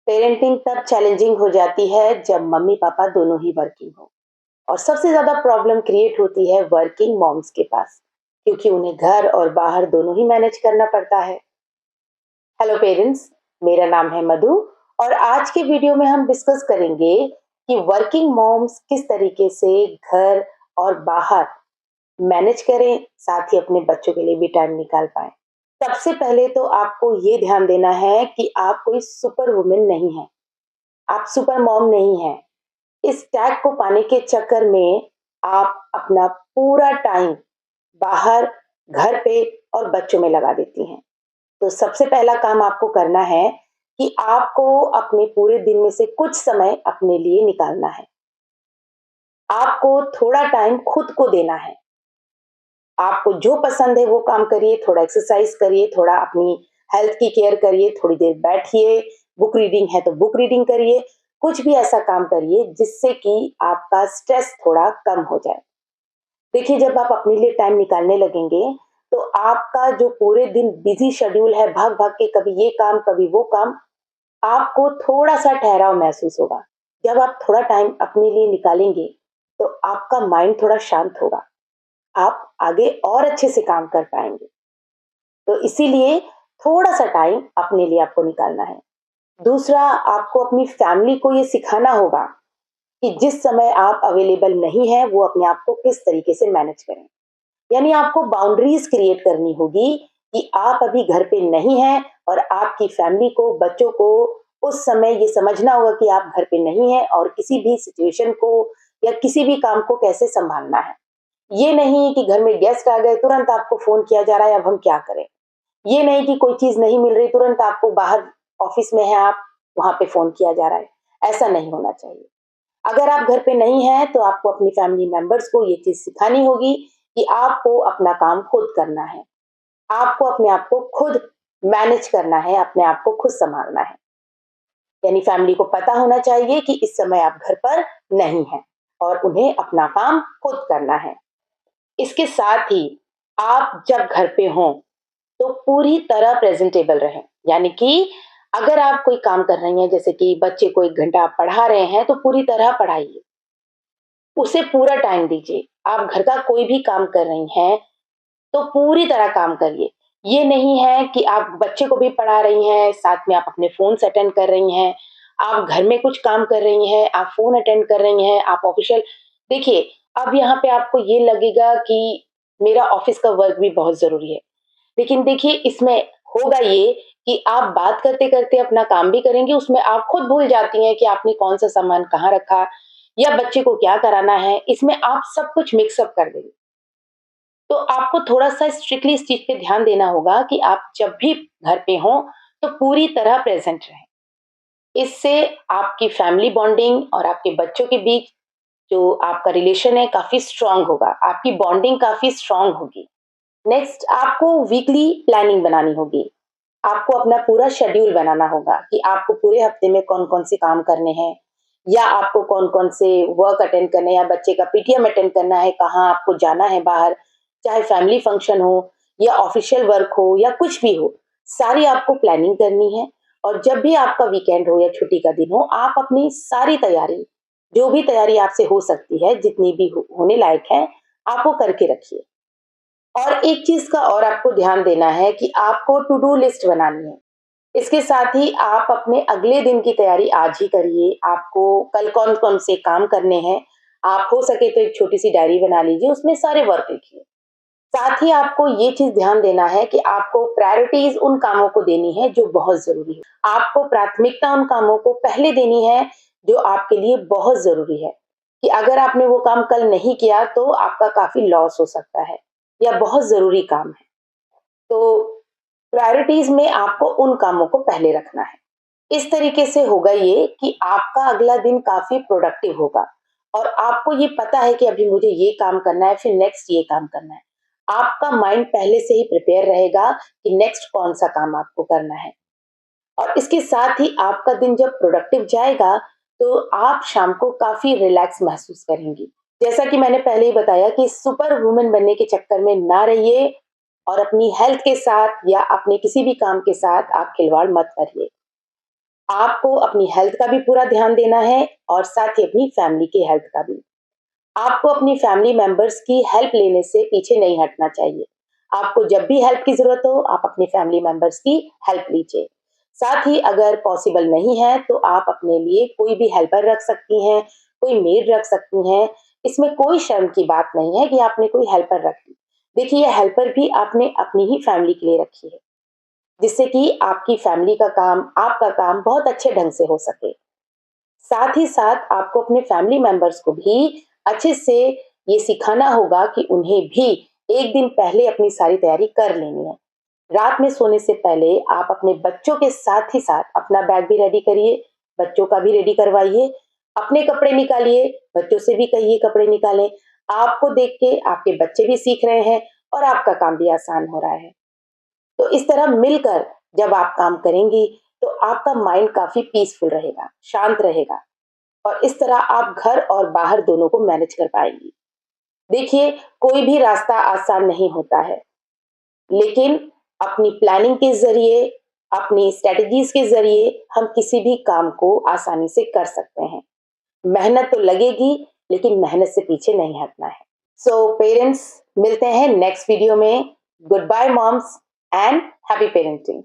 Parenting तब challenging हो जाती है जब मम्मी पापा दोनों ही वर्किंग हो। और सबसे ज्यादा प्रॉब्लम क्रिएट होती है वर्किंग मॉम्स के पास, क्योंकि उन्हें घर और बाहर दोनों ही मैनेज करना पड़ता है। हेलो पेरेंट्स, मेरा नाम है मधु और आज के वीडियो में हम डिस्कस करेंगे कि वर्किंग मॉम्स किस तरीके से घर और बाहर मैनेज करें, साथ ही अपने बच्चों के लिए भी टाइम निकाल पाएं। सबसे पहले तो आपको ये ध्यान देना है कि आप कोई सुपर वुमेन नहीं है, आप सुपर मॉम नहीं हैं। इस टैग को पाने के चक्कर में आप अपना पूरा टाइम बाहर, घर पे और बच्चों में लगा देती हैं। तो सबसे पहला काम आपको करना है कि आपको अपने पूरे दिन में से कुछ समय अपने लिए निकालना है। आपको थोड़ा टाइम खुद को देना है। आपको जो पसंद है वो काम करिए, थोड़ा एक्सरसाइज करिए, थोड़ा अपनी हेल्थ की केयर करिए, थोड़ी देर बैठिए, बुक रीडिंग है तो बुक रीडिंग करिए, कुछ भी ऐसा काम करिए जिससे कि आपका स्ट्रेस थोड़ा कम हो जाए। देखिए, जब आप अपने लिए टाइम निकालने लगेंगे तो आपका जो पूरे दिन बिजी शेड्यूल है, भाग भाग के कभी ये काम कभी वो काम, आपको थोड़ा सा ठहराव महसूस होगा। जब आप थोड़ा टाइम अपने लिए निकालेंगे तो आपका माइंड थोड़ा शांत होगा, आप आगे और अच्छे से काम कर पाएंगे। तो इसीलिए थोड़ा सा टाइम अपने लिए आपको निकालना है। दूसरा, आपको अपनी फैमिली को ये सिखाना होगा कि जिस समय आप अवेलेबल नहीं है वो अपने आप को किस तरीके से मैनेज करें। यानी आपको बाउंड्रीज क्रिएट करनी होगी कि आप अभी घर पे नहीं हैं और आपकी फैमिली को, बच्चों को उस समय ये समझना होगा कि आप घर पे नहीं हैं और किसी भी सिचुएशन को या किसी भी काम को कैसे संभालना है। ये नहीं कि घर में गेस्ट आ गए तुरंत आपको फोन किया जा रहा है, अब हम क्या करें। ये नहीं कि कोई चीज नहीं मिल रही तुरंत आपको, बाहर ऑफिस में है आप, वहां पे फोन किया जा रहा है। ऐसा नहीं होना चाहिए। अगर आप घर पे नहीं हैं तो आपको अपनी फैमिली मेंबर्स को ये चीज सिखानी होगी कि आपको अपना काम खुद करना है, आपको अपने आप को खुद मैनेज करना है, अपने आप को खुद संभालना है। यानी फैमिली को पता होना चाहिए कि इस समय आप घर पर नहीं हैं और उन्हें अपना काम खुद करना है। इसके साथ ही आप जब घर पे हों तो पूरी तरह प्रेजेंटेबल रहें। यानी कि अगर आप कोई काम कर रही हैं, जैसे कि बच्चे को 1 घंटा आप पढ़ा रहे हैं, तो पूरी तरह पढ़ाइए, उसे पूरा टाइम दीजिए। आप घर का कोई भी काम कर रही हैं तो पूरी तरह काम करिए। ये नहीं है कि आप बच्चे को भी पढ़ा रही हैं, साथ में आप अपने फ़ोन से अटेंड कर रही हैं, आप घर में कुछ काम कर रही हैं, आप फ़ोन अटेंड कर रही हैं, आप ऑफ़िशियल। देखिए, अब यहाँ पे आपको ये लगेगा कि मेरा ऑफ़िस का वर्क भी बहुत ज़रूरी है। लेकिन देखिए, इसमें होगा ये कि आप बात करते-करते अपना काम भी करेंगी, उसमें आप खुद भूल जाती हैं कि आपने कौन-सा सामान कहाँ रखा या बच्चे को क्या कराना है, इसमें आप सब कुछ मिक्स अप कर देंगी। तो आपको थोड़ा-सा स्ट्रिक्टली इस चीज़ पे ध्यान देना होगा कि आप जब भी घर पे हों, तो पूरी तरह प्रेज़ेंट रहें। इससे आपकी फैमिली बॉन्डिंग और आपके बच्चों के बीच जो आपका रिलेशन है काफ़ी स्ट्रॉन्ग होगा, आपकी बॉन्डिंग काफ़ी स्ट्रॉन्ग होगी। नेक्स्ट, आपको वीकली प्लानिंग बनानी होगी। आपको अपना पूरा शेड्यूल बनाना होगा कि आपको पूरे हफ्ते में कौन-कौन से काम करने हैं या आपको कौन-कौन से वर्क अटेंड करने हैं या बच्चे का पीटीएम अटेंड करना है, कहाँ आपको जाना है बाहर, चाहे फैमिली फंक्शन हो या ऑफिशियल वर्क हो या कुछ भी हो, सारी आपको प्लानिंग करनी है। और जब भी आपका वीकेंड हो या छुट्टी का दिन हो, आप अपनी सारी तैयारी, जो भी तैयारी आपसे हो सकती है, जितनी भी होने लायक है, आप वो करके रखिए। और एक चीज़ का और आपको ध्यान देना है कि आपको टू डू लिस्ट बनानी है। इसके साथ ही आप अपने अगले दिन की तैयारी आज ही करिए। आपको कल कौन-कौन से काम करने हैं, आप हो सके तो एक छोटी-सी डायरी बना लीजिए, उसमें सारे वर्क लिखिए। साथ ही आपको ये चीज़ ध्यान देना है कि आपको प्रायोरिटीज़ उन कामों को देनी है जो बहुत ज़रूरी है। आपको प्राथमिकता उन कामों को पहले देनी है जो आपके लिए बहुत ज़रूरी है, कि अगर आपने वो काम कल नहीं किया तो आपका काफ़ी लॉस हो सकता है या बहुत ज़रूरी काम है। तो प्रायोरिटीज़ में आपको उन कामों को पहले रखना है। इस तरीके से होगा ये कि आपका अगला दिन काफ़ी प्रोडक्टिव होगा और आपको ये पता है कि अभी मुझे ये काम करना है, फिर नेक्स्ट ये काम करना है। आपका माइंड पहले से ही प्रिपेयर रहेगा कि नेक्स्ट कौन-सा काम आपको करना है। और इसके साथ ही आपका दिन जब प्रोडक्टिव जाएगा, तो आप शाम को काफ़ी रिलैक्स महसूस करेंगी। जैसा कि मैंने पहले ही बताया कि सुपर वुमन बनने के चक्कर में ना रहिए और अपनी हेल्थ के साथ या अपने किसी भी काम के साथ आप खिलवाड़ मत करिए। आपको अपनी हेल्थ का भी पूरा ध्यान देना है और साथ ही अपनी फैमिली की हेल्थ का भी। आपको अपनी फैमिली मेंबर्स की हेल्प लेने से पीछे नहीं हटना चाहिए। आपको जब भी हेल्प की ज़रूरत हो, आप अपने फैमिली मेंबर्स की हेल्प लीजिए। साथ ही अगर पॉसिबल नहीं है, तो आप अपने लिए कोई भी हेल्पर रख सकती हैं, कोई मेड रख सकती हैं। इसमें कोई शर्म की बात नहीं है कि आपने कोई हेल्पर रख ली। देखिए, ये हेल्पर भी आपने अपनी ही फैमिली के लिए रखी है, जिससे कि आपकी फैमिली का काम, आपका काम बहुत अच्छे ढंग से हो सके। साथ ही साथ आपको अपने फैमिली मेंबर्स को भी अच्छे से ये सिखाना होगा कि उन्हें भी एक दिन पहले अपनी सारी तैयारी कर लेनी है। रात में सोने से पहले आप अपने बच्चों के साथ ही साथ अपना बैग भी रेडी करिए, बच्चों का भी रेडी करवाइए, अपने कपड़े निकालिए, बच्चों से भी कहिए कपड़े निकालें। आपको देख के आपके बच्चे भी सीख रहे हैं और आपका काम भी आसान हो रहा है। तो इस तरह मिलकर जब आप काम करेंगी, तो आपका माइंड काफ़ी पीसफुल रहेगा, शांत रहेगा और इस तरह आप घर और बाहर दोनों को मैनेज कर पाएँगी। देखिए, कोई भी रास्ता आसान नहीं होता है, लेकिन अपनी प्लानिंग के ज़रिए, अपनी स्ट्रैटेजीज़ के ज़रिए हम किसी भी काम को आसानी से कर सकते हैं। मेहनत तो लगेगी, लेकिन मेहनत से पीछे नहीं हटना है। सो पेरेंट्स, मिलते हैं नेक्स्ट वीडियो में। Good bye moms and happy parenting.